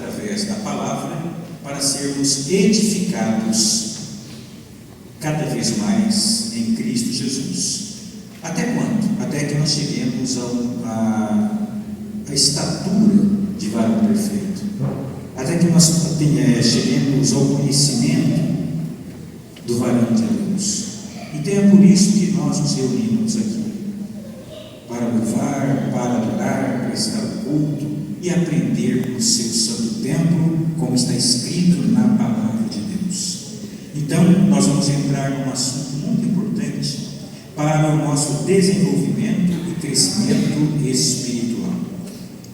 através da palavra, para sermos edificados cada vez mais em Cristo Jesus. Até quando? Até que nós cheguemos à estatura de varão perfeito. Até que nós cheguemos ao conhecimento do varão de Deus. Então é por isso que nós nos reunimos aqui, para louvar, para adorar, prestar culto e aprender no seu santo templo, como está escrito na palavra de Deus. Então nós vamos entrar num assunto muito importante para o nosso desenvolvimento e crescimento espiritual.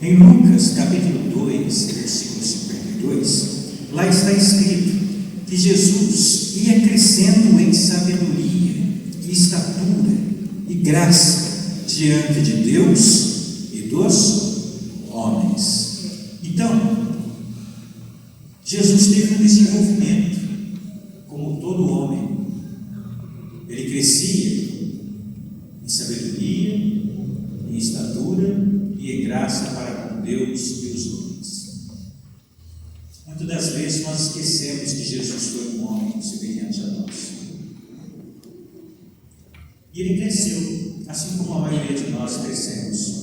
Em Lucas capítulo 2, versículo 52, lá está escrito que Jesus ia crescendo em sabedoria, estatura e graça diante de Deus e dos homens. Então, Jesus teve um desenvolvimento como todo homem. Ele crescia em sabedoria, em estatura e em graça para com Deus e os homens. Muitas das vezes nós esquecemos que Jesus foi um homem semelhante a nós. E ele cresceu, assim como a maioria de nós crescemos.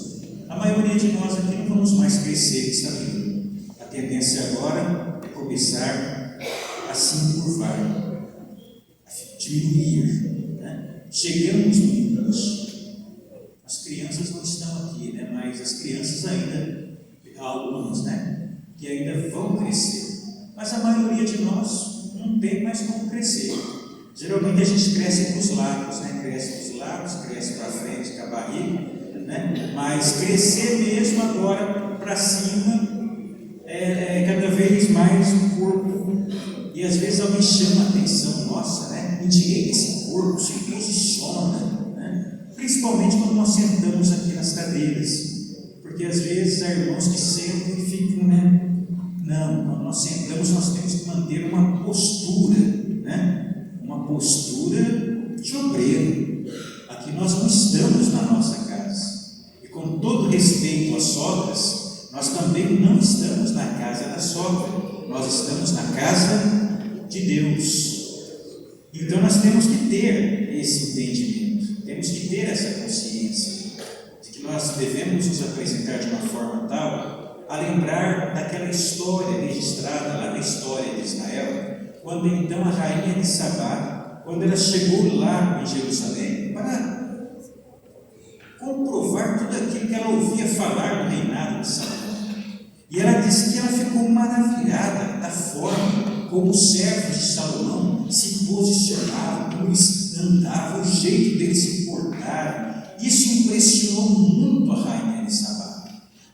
A maioria de nós aqui não vamos mais crescer em sabedoria. A tendência agora é começar a se encurvar, a diminuir, né? Chegamos no limite. As crianças não estão aqui, né? Mas as crianças ainda, algumas, né? Que ainda vão crescer. Mas a maioria de nós não tem mais como crescer. Geralmente a gente cresce com os lados, né? Cresce com os lados, cresce para frente com a barriga, né? Mas crescer mesmo agora para cima é cada vez mais o corpo. E às vezes alguém chama a atenção nossa, né? Endireita esse corpo, se posiciona, né? Principalmente quando nós sentamos aqui nas cadeiras. Porque às vezes há irmãos que sentam e ficam, né? Não, quando nós sentamos, nós temos que manter uma postura, né? Uma postura de obreiro. Aqui nós não estamos na nossa casa. E com todo respeito às sogras, nós também não estamos na casa da sogra. Nós estamos na casa de Deus. Então nós temos que ter esse entendimento. Temos que ter essa consciência de que nós devemos nos apresentar de uma forma tal a lembrar daquela história registrada lá na história de Israel, quando então a rainha de Sabá, quando ela chegou lá em Jerusalém para comprovar tudo aquilo que ela ouvia falar do reinado de Salomão. E ela disse que ela ficou maravilhada da forma como os servos de Salomão se posicionavam, como eles andavam, o jeito deles se portarem. Isso impressionou muito a rainha de Sabá.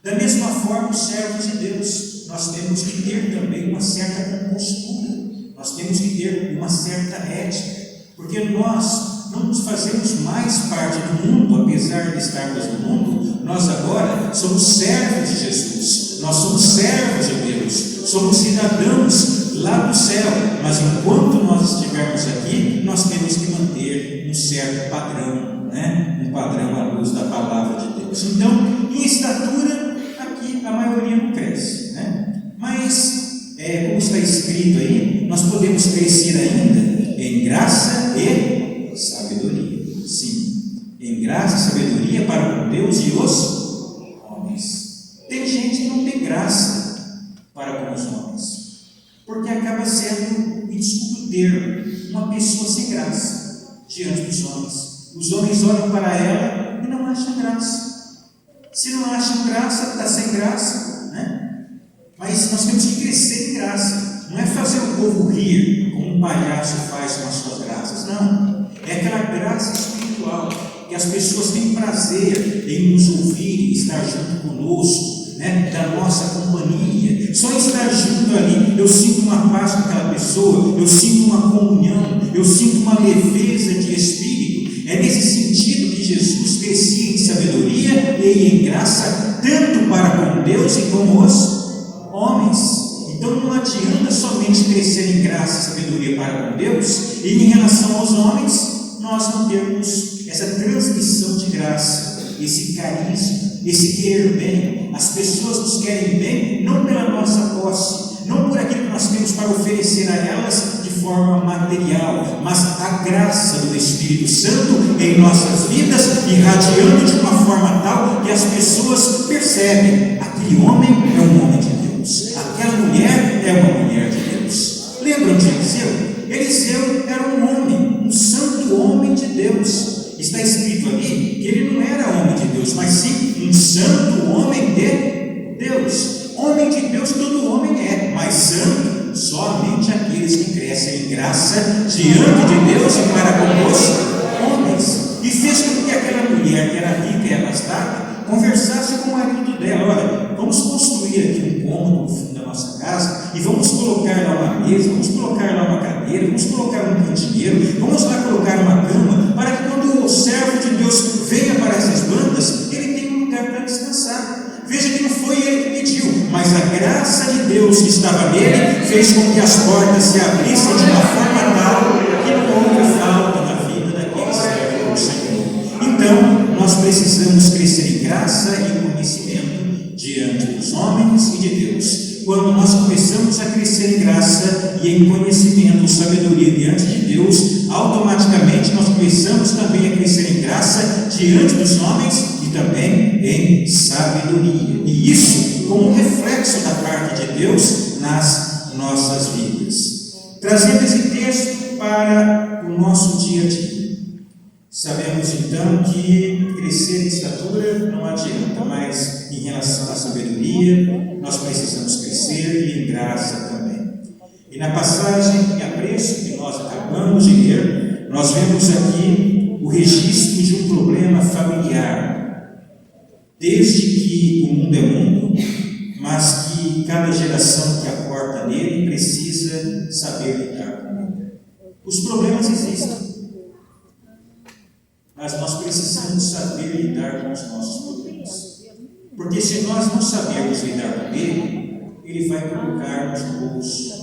Da mesma forma, os servos de Deus, nós temos que ter também uma certa compostura, nós temos que ter uma certa ética, porque nós não nos fazemos mais parte do mundo, apesar de estarmos no mundo. Nós agora somos servos de Jesus, nós somos servos de Deus, somos cidadãos lá do céu, mas enquanto nós estivermos aqui, nós temos que manter um certo padrão, né? Um padrão à luz da palavra de Deus. Então, em estatura, aqui a maioria não cresce, né? Mas, como está escrito aí, nós podemos crescer ainda em graça e sabedoria. Sim, em graça e sabedoria para com Deus e os homens. Tem gente que não tem graça para com os homens, porque acaba sendo, me desculpe o termo, uma pessoa sem graça diante dos homens. Os homens olham para ela e não acham graça. Se não acham graça, está sem graça, né? Mas nós temos que crescer em graça. Não é fazer o povo rir, como um palhaço faz com as suas graças, não. É aquela graça espiritual, que as pessoas têm prazer em nos ouvir, estar junto conosco, né? Da nossa companhia. Só estar junto ali, eu sinto uma paz com aquela pessoa, eu sinto uma comunhão, eu sinto uma leveza de espírito. É nesse sentido que Jesus crescia em sabedoria e em graça, tanto para com Deus e com os homens. Então não adianta somente crescer em graça e sabedoria para com Deus, e em relação aos homens, nós não temos essa transmissão de graça, esse carisma, esse querer bem. As pessoas nos querem bem, não pela nossa posse, Espírito Santo em nossas vidas, irradiando de uma forma tal que as pessoas percebem: aquele homem é um homem de Deus, aquela mulher é uma mulher de Deus. Lembram de Eliseu? Eliseu era um homem, um santo homem de Deus. Está escrito ali que ele não era homem de Deus, mas sim um santo homem de Deus. Homem de Deus todo homem é, mas santo somente aqueles que crescem em graça diante de Deus e para com os homens. E fez com que aquela mulher que era rica e abastada conversasse com o marido dela: olha, vamos construir aqui um cômodo no fundo da nossa casa e vamos colocar lá uma mesa, vamos colocar lá uma cadeira, vamos colocar um candeeiro, vamos lá colocar uma cama, para que quando o servo de Deus venha para essas bandas, ele tenha um lugar para descansar. Veja que não foi ele que pediu, mas a graça de Deus que estava nele fez com que as portas se abrissem de uma forma tal que não houve falta na vida daquele servo do Senhor. Então, nós precisamos crescer em graça e conhecimento diante dos homens e de Deus. Quando nós começamos a crescer em graça e em conhecimento, sabedoria diante de Deus, automaticamente nós começamos também a crescer em graça diante dos homens e também em sabedoria. E isso como um reflexo da parte de Deus nas nossas vidas. Trazendo esse texto para o nosso dia a dia. Sabemos então que crescer em estatura não adianta, mas em relação à sabedoria, nós precisamos crescer e em graça também. E na passagem de apreço que nós acabamos de ler, nós vemos aqui o registro de um problema familiar. Desde que o mundo é mundo, mas que cada geração que aporta nele precisa saber lidar com ele. Os problemas existem, mas nós precisamos saber lidar com os nossos problemas. Porque se nós não sabermos lidar com ele vai colocar nos bolsos,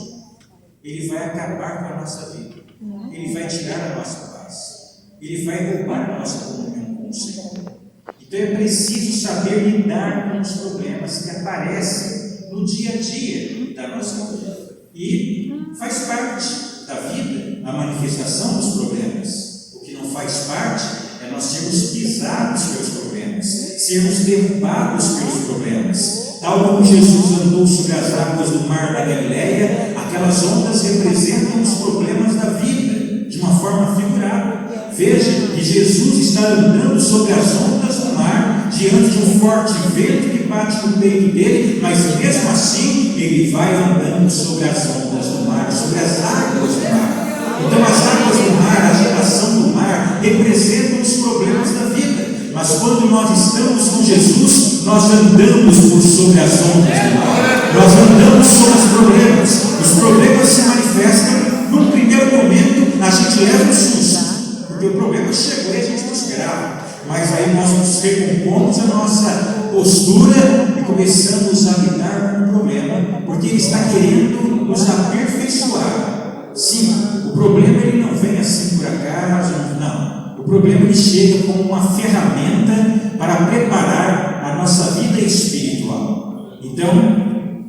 ele vai acabar com a nossa vida, ele vai tirar a nossa paz, ele vai roubar a nossa comunhão com o Senhor. Então é preciso saber lidar com os problemas que aparecem no dia a dia da nossa vida. E faz parte da vida a manifestação dos problemas. O que não faz parte é nós sermos pisados pelos problemas, sermos derrubados pelos problemas. Tal como Jesus andou sobre as águas do mar da Galileia, aquelas ondas representam os problemas da vida, de uma forma figurada. Veja que Jesus está andando sobre as ondas do mar, diante de um forte vento que bate no peito dele, mas mesmo assim, ele vai andando sobre as ondas do mar, sobre as águas do mar. Então, as águas do mar, a agitação do mar, representam os problemas da vida. Mas quando nós estamos com Jesus, nós andamos por sobre as ondas do mar. Nós andamos sobre os problemas. Os problemas se manifestam, num primeiro momento, a gente leva um susto, porque o problema chegou e a gente não esperava. Mas aí nós nos recompomos a nossa postura e começamos a lidar com o problema, porque ele está querendo nos aperfeiçoar. Sim, o problema ele não vem assim por acaso, não. O problema ele chega como uma ferramenta para preparar a nossa vida espiritual. Então,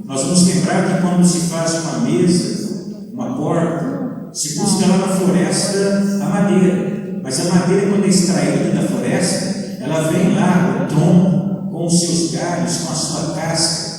nós vamos lembrar que quando se faz uma mesa, uma porta, se busca lá na floresta a madeira. Mas a madeira, quando é extraída da floresta, ela vem lá, o tronco, com os seus galhos, com a sua casca,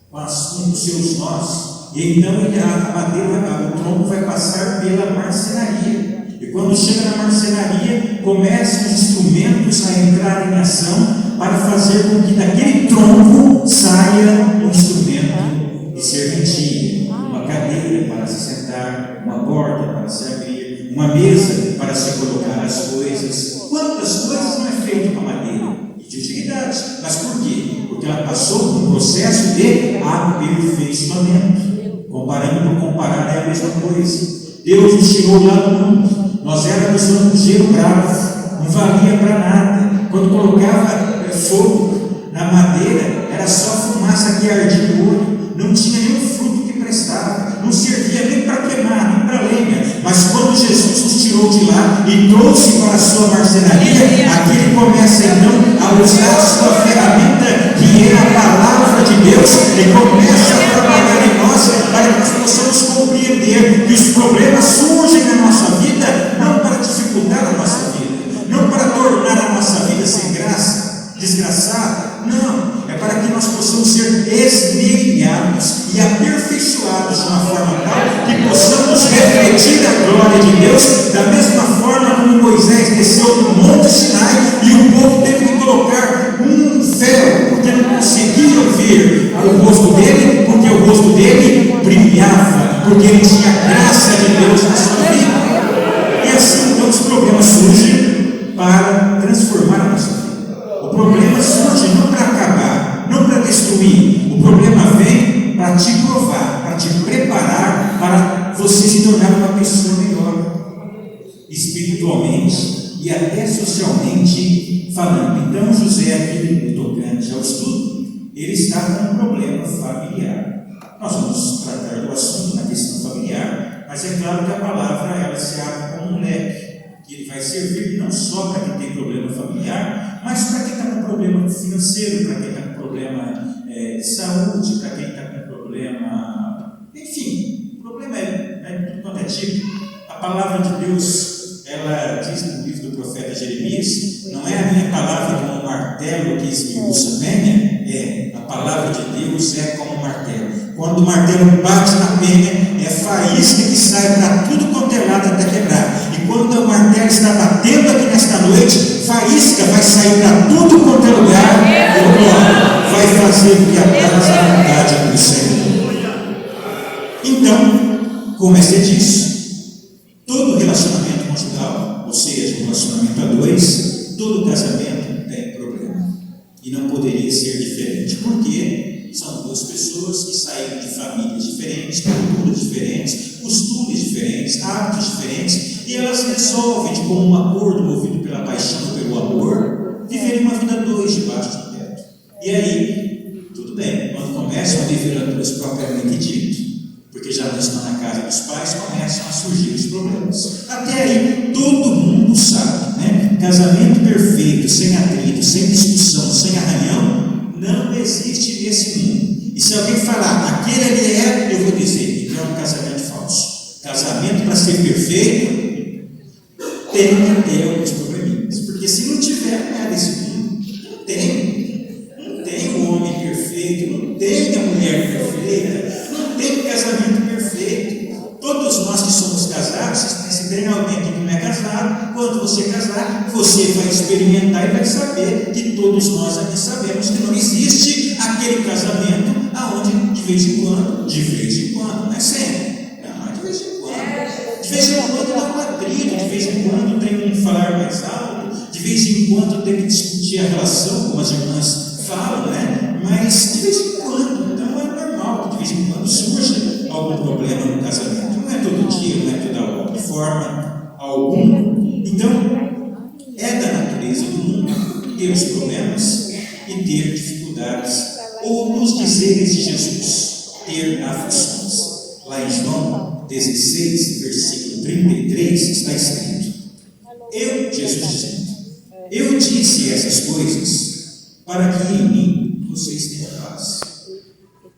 com os seus nós. E então a madeira, o tronco vai passar pela marcenaria. E quando chega na marcenaria, começam os instrumentos a entrar em ação para fazer com que daquele tronco saia um instrumento de serventia, uma cadeira para se sentar, uma porta para se abrir, uma mesa para se colocar as coisas. Quantas coisas não é feito com a madeira? E de utilidade. Mas por quê? Porque ela passou por um processo de aperfeiçoamento. Comparando por comparar é a mesma coisa. Deus nos tirou lá do mundo. Nós éramos um angujeiro bravo, não valia para nada. Quando colocava fogo na madeira, era só fumaça que ardia no olho. Não tinha nenhum fruto que prestava. Não servia nem para queimar, nem para lenha. Mas quando Jesus nos tirou de lá e trouxe para a sua marcenaria, aqui ele começa então a usar a sua ferramenta, que é a palavra de Deus, e começa a trabalhar em nós para que nós possamos compreender que os problemas surgem na nossa vida não para dificultar a nossa vida, porque ele tinha a graça de Deus na sua vida. E assim, então, os problemas surgem para transformar a nossa vida. O problema surge não para acabar, não para destruir. O problema vem para te provar, para te preparar para você se tornar uma pessoa melhor, espiritualmente e até socialmente falando. Então, José, aqui no tocante ao estudo, ele está com um problema familiar. Nós vamos tratar do assunto na questão familiar, mas é claro que a palavra ela se abre como um leque, que ele vai servir não só para quem tem problema familiar, mas para quem está com problema financeiro, para quem está com problema de saúde, para quem está com problema, enfim, o problema é tudo quanto é tipo. A palavra de Deus, ela diz no livro do profeta Jeremias, não é a minha palavra como um martelo que esmiuça a penha, a palavra de Deus é como um martelo. Quando o martelo bate na penha, é faísca que sai para tudo quanto é lado até quebrar. E quando o martelo está batendo aqui nesta noite, faísca vai sair para tudo quanto é lugar, vai fazer o que atrasa a vontade do Senhor. Então, como é ser disso? Todo relacionamento conjugal, ou seja, um relacionamento a dois, todo casamento tem problema. E não poderia ser diferente. Por quê? São duas pessoas que saíram de famílias diferentes, culturas diferentes, costumes diferentes, hábitos diferentes, e elas resolvem, de comum acordo, movido pela paixão, pelo amor, viverem uma vida a dois debaixo do teto. E aí, tudo bem, quando começam a viver a dois propriamente dito, porque já não estão na casa dos pais, começam a surgir os problemas. Até aí, todo mundo sabe, né? Casamento perfeito, sem atrito, sem discussão, sem arranhão, não existe nesse mundo. E se alguém falar, aquele ali eu vou dizer que é um casamento falso. Casamento, para ser perfeito, tem que ter alguns probleminhas. Porque se não tiver, não é desse mundo. Não tem o homem perfeito, não tem a mulher perfeita, não tem o casamento perfeito. Todos nós que somos casados, se tem alguém que não é casado, quando você casar, você vai experimentar e vai saber que todos nós aqui sabemos que não existe aquele casamento aonde de vez em quando, não é sempre, não é de vez em quando dá um atrito, de vez em quando tem um falar mais alto, de vez em quando tem que discutir a relação, como as irmãs falam, né? Mas de vez em quando, então é normal que de vez em quando surja algum problema no casamento. Não é todo dia, não é toda hora, de forma alguma. Então, é da natureza do mundo ter os problemas e ter dificuldades, ou nos dizeres de Jesus, ter aflições. Lá em João 16, versículo 33, está escrito: Jesus dizendo, eu disse essas coisas para que em mim vocês tenham paz.